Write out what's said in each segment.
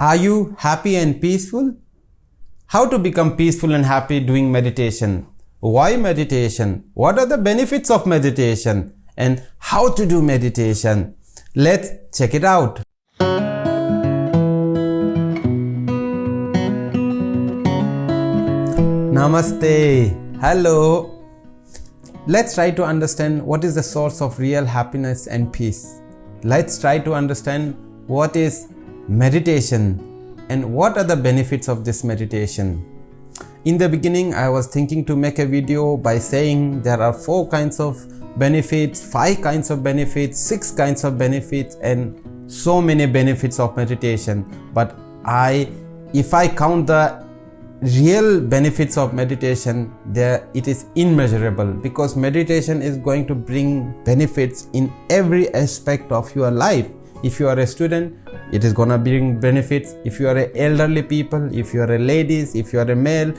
Are you happy and peaceful? How to become peaceful and happy doing meditation? Why meditation? What are the benefits of meditation? And how to do meditation? Let's check it out. Namaste. Hello. Let's try to understand what is the source of real happiness and peace. Let's try to understand what is meditation and what are the benefits of this meditation. In the beginning, I was thinking to make a video by saying there are 4 kinds of benefits, 5 kinds of benefits, 6 kinds of benefits, and so many benefits of meditation. But if I count the real benefits of meditation, it is immeasurable, because meditation is going to bring benefits in every aspect of your life. If you are a student, it is gonna bring benefits. If you are a elderly people, if you are a ladies, if you are a male.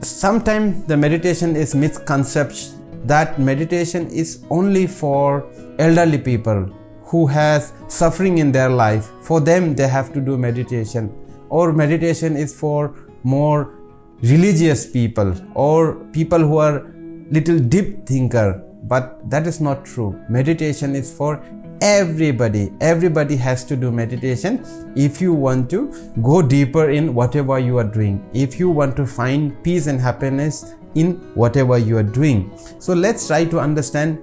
Sometimes the meditation is misconception that meditation is only for elderly people who has suffering in their life. For them, they have to do meditation. Or meditation is for more religious people or people who are little deep thinker. But that is not true. Meditation is for everybody. Everybody has to do meditation if you want to go deeper in whatever you are doing, if you want to find peace and happiness in whatever you are doing. So let's try to understand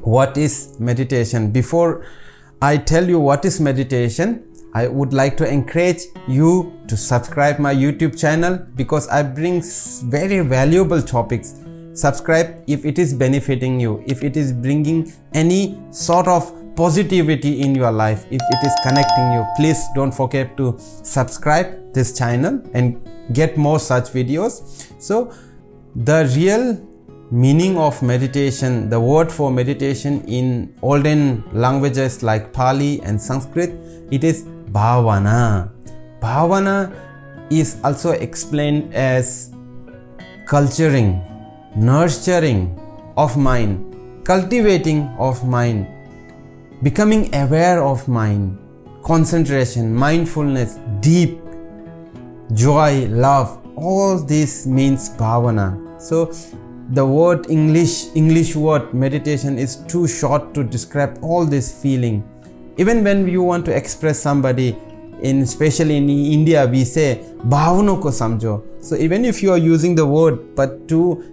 what is meditation. Before I tell you what is meditation, I would like to encourage you to subscribe my YouTube channel, because I bring very valuable topics. Subscribe if it is benefiting you, if it is bringing any sort of positivity in your life, if it is connecting you. Please don't forget to subscribe this channel and get more such videos. So the real meaning of meditation, the word for meditation in olden languages like Pali and Sanskrit, it is bhavana. Bhavana is also explained as culturing, nurturing of mind, cultivating of mind, becoming aware of mind, concentration, mindfulness, deep joy, love. All this means bhavana. So the word English word meditation is too short to describe all this feeling. Even when you want to express somebody, especially in India, we say bhavano ko samjho. So even if you are using the word, but to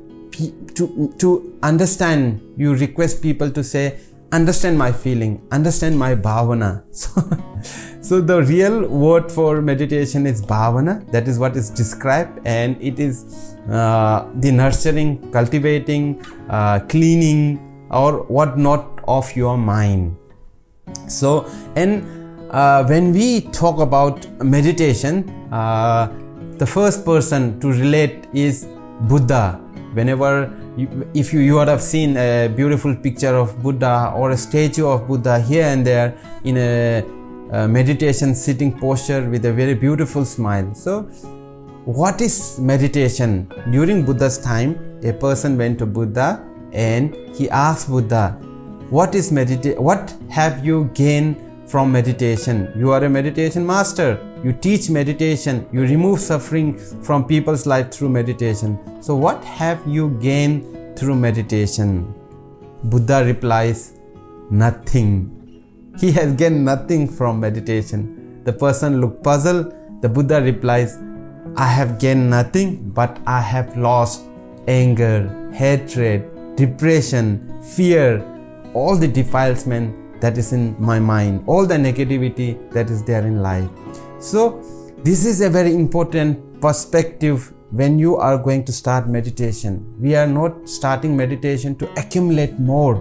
understand, you request people to say, understand my feeling, understand my bhavana. So the real word for meditation is bhavana. That is what is described, and it is the nurturing, cultivating, cleaning or whatnot of your mind. So, and when we talk about meditation, the first person to relate is Buddha. Whenever if you would have seen a beautiful picture of Buddha or a statue of Buddha here and there in a meditation sitting posture with a very beautiful smile. So what is meditation? During Buddha's time, a person went to Buddha and he asked Buddha, what is meditation? What have you gained from meditation? You are a meditation master. You teach meditation. You remove suffering from people's life through meditation. So what have you gained through meditation? Buddha replies, nothing. He has gained nothing from meditation. The person looked puzzled. The Buddha replies, I have gained nothing, but I have lost anger, hatred, depression, fear, all the defilement that is in my mind, all the negativity that is there in life. So this is a very important perspective when you are going to start meditation. We are not starting meditation to accumulate more,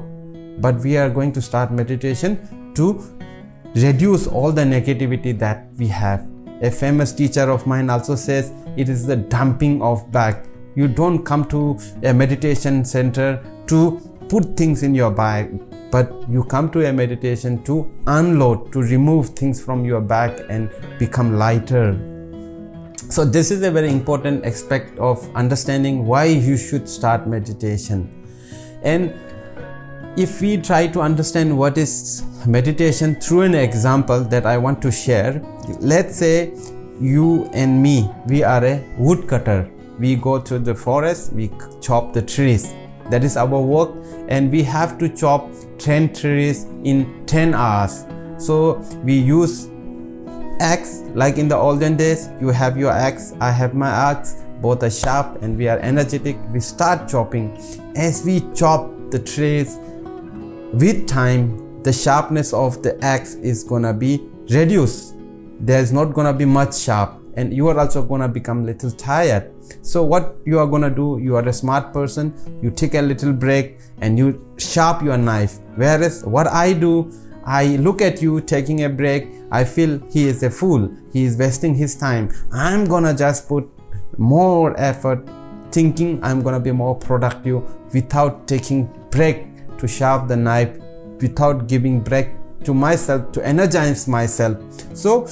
but we are going to start meditation to reduce all the negativity that we have. A famous teacher of mine also says it is the dumping of bag. You don't come to a meditation center to put things in your bag, but you come to a meditation to unload, to remove things from your bag and become lighter. So this is a very important aspect of understanding why you should start meditation. And if we try to understand what is meditation through an example that I want to share. Let's say you and me, we are a woodcutter. We go to the forest, we chop the trees. That is our work, and we have to chop 10 trees in 10 hours. So we use axe, like in the olden days. You have your axe, I have my axe, both are sharp and we are energetic. We start chopping. As we chop the trees, with time the sharpness of the axe is gonna be reduced. There's not gonna be much sharp, and you are also gonna become little tired. So what you are gonna do, you are a smart person, you take a little break and you sharp your knife. Whereas what I do, I look at you taking a break, I feel he is a fool, he is wasting his time. I'm gonna just put more effort thinking I'm gonna be more productive without taking break to sharp the knife, without giving break to myself to energize myself. So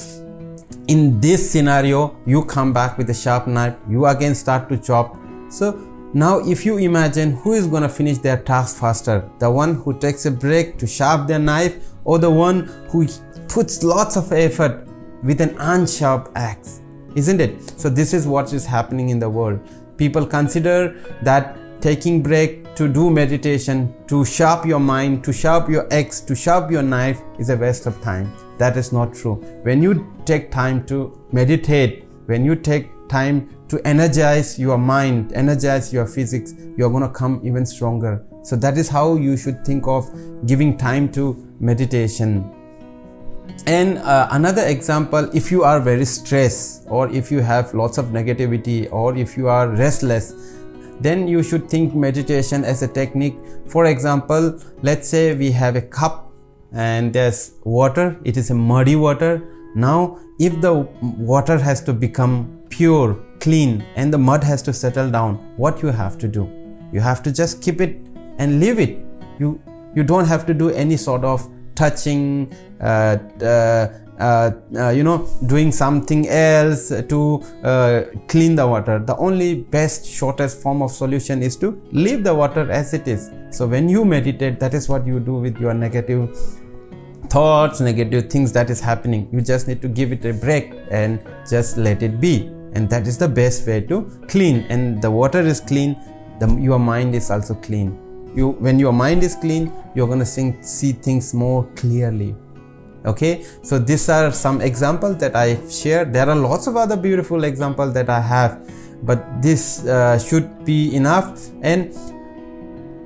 in this scenario, you come back with a sharp knife, you again start to chop. So now if you imagine, who is going to finish their task faster, the one who takes a break to sharp their knife, or the one who puts lots of effort with an unsharp axe, isn't it? So this is what is happening in the world. People consider that taking break to do meditation, to sharp your mind, to sharp your axe, to sharp your knife is a waste of time. That is not true. When you take time to meditate, when you take time to energize your mind, energize your physics, you're going to come even stronger. So that is how you should think of giving time to meditation. And another example, if you are very stressed, or if you have lots of negativity, or if you are restless, then you should think meditation as a technique. For example, let's say we have a cup and there's water, it is a muddy water. Now if the water has to become pure, clean, and the mud has to settle down, what you have to do? You have to just keep it and leave it. You don't have to do any sort of touching, doing something else to clean the water. The only best, shortest form of solution is to leave the water as it is. So when you meditate, that is what you do with your negative thoughts, negative things that is happening. You just need to give it a break and just let it be. And that is the best way to clean. And the water is clean, your mind is also clean. When your mind is clean, you're going to see things more clearly. Okay, so these are some examples that I shared. There are lots of other beautiful examples that I have, but this should be enough. And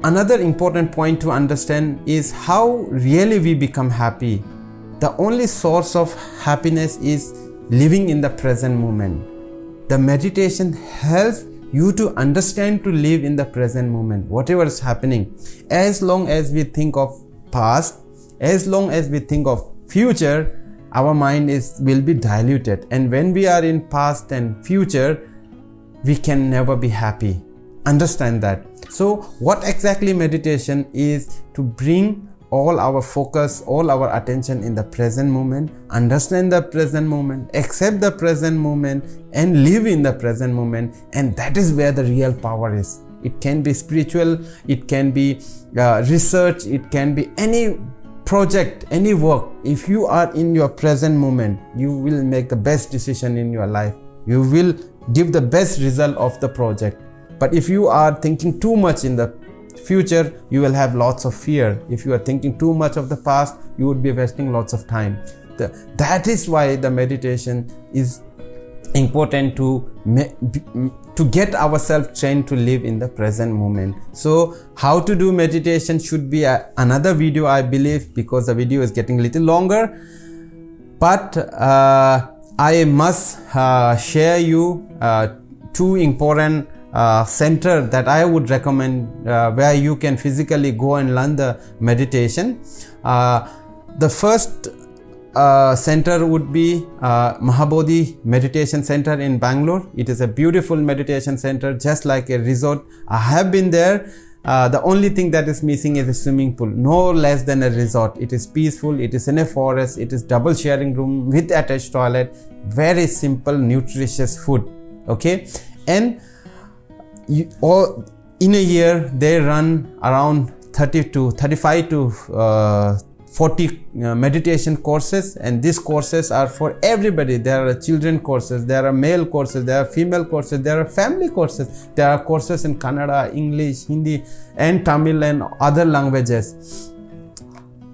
another important point to understand is how really we become happy. The only source of happiness is living in the present moment. The meditation helps you to understand to live in the present moment, whatever is happening. As long as we think of past, as long as we think of future, our mind will be diluted. And when we are in past and future, we can never be happy. Understand that. So what exactly meditation is? To bring all our focus, all our attention in the present moment, understand the present moment, accept the present moment, and live in the present moment. And that is where the real power is. It can be spiritual, it can be research, it can be any project, any work. If you are in your present moment, you will make the best decision in your life. You will give the best result of the project. But if you are thinking too much in the future, you will have lots of fear. If you are thinking too much of the past, you would be wasting lots of time. That is why the meditation is important to get ourselves trained to live in the present moment. So how to do meditation should be another video, I believe, because the video is getting a little longer. But I must share you two important center that I would recommend where you can physically go and learn the meditation. The first center would be Mahabodhi Meditation Center in Bangalore. It is a beautiful meditation center, just like a resort. I have been there. The only thing that is missing is a swimming pool, no less than a resort. It is peaceful, it is in a forest, it is double sharing room with attached toilet, very simple, nutritious food. Okay, and in a year they run around 35 to 40 meditation courses, and these courses are for everybody. There are children courses, there are male courses, there are female courses, there are family courses, there are courses in Kannada, English, Hindi and Tamil and other languages.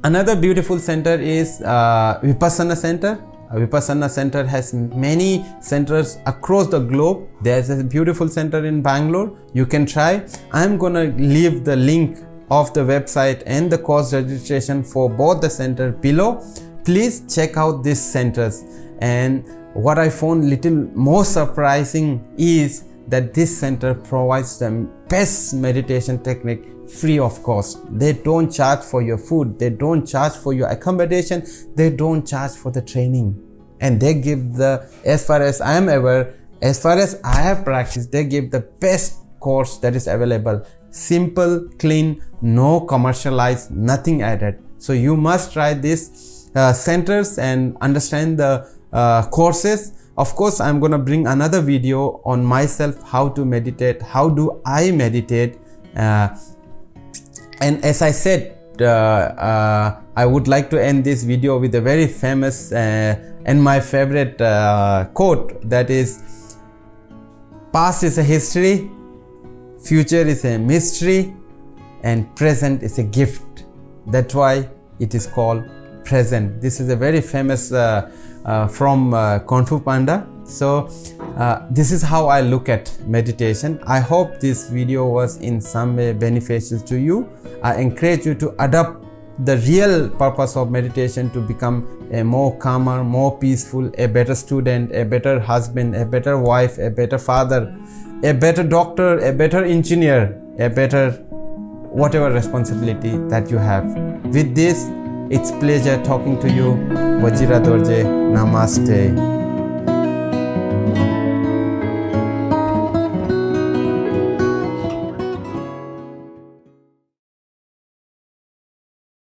Another beautiful center is Vipassana Center. Vipassana Center has many centers across the globe. There's a beautiful center in Bangalore. You can try. I'm gonna leave the link of the website and the course registration for both the center below. Please check out these centers. And what I found little more surprising is that this center provides the best meditation technique free of cost. They don't charge for your food, they don't charge for your accommodation, they don't charge for the training, and they give the, as far as I am aware, as far as I have practiced, they give the best course that is available. Simple, clean, no commercialized, nothing added. So you must try these centers and understand the courses. Of course, I'm gonna bring another video on myself, how to meditate, how do I meditate. And as I said, I would like to end this video with a very famous and my favorite quote, that is, past is a history, future is a mystery, and present is a gift. That's why it is called present. This is a very famous from Kung Fu Panda. So this is how I look at meditation. I hope this video was in some way beneficial to you. I encourage you to adopt the real purpose of meditation to become a more calmer, more peaceful, a better student, a better husband, a better wife, a better father, a better doctor, a better engineer, a better whatever responsibility that you have. With this, it's pleasure talking to you. Vajira Dorjey. Namaste.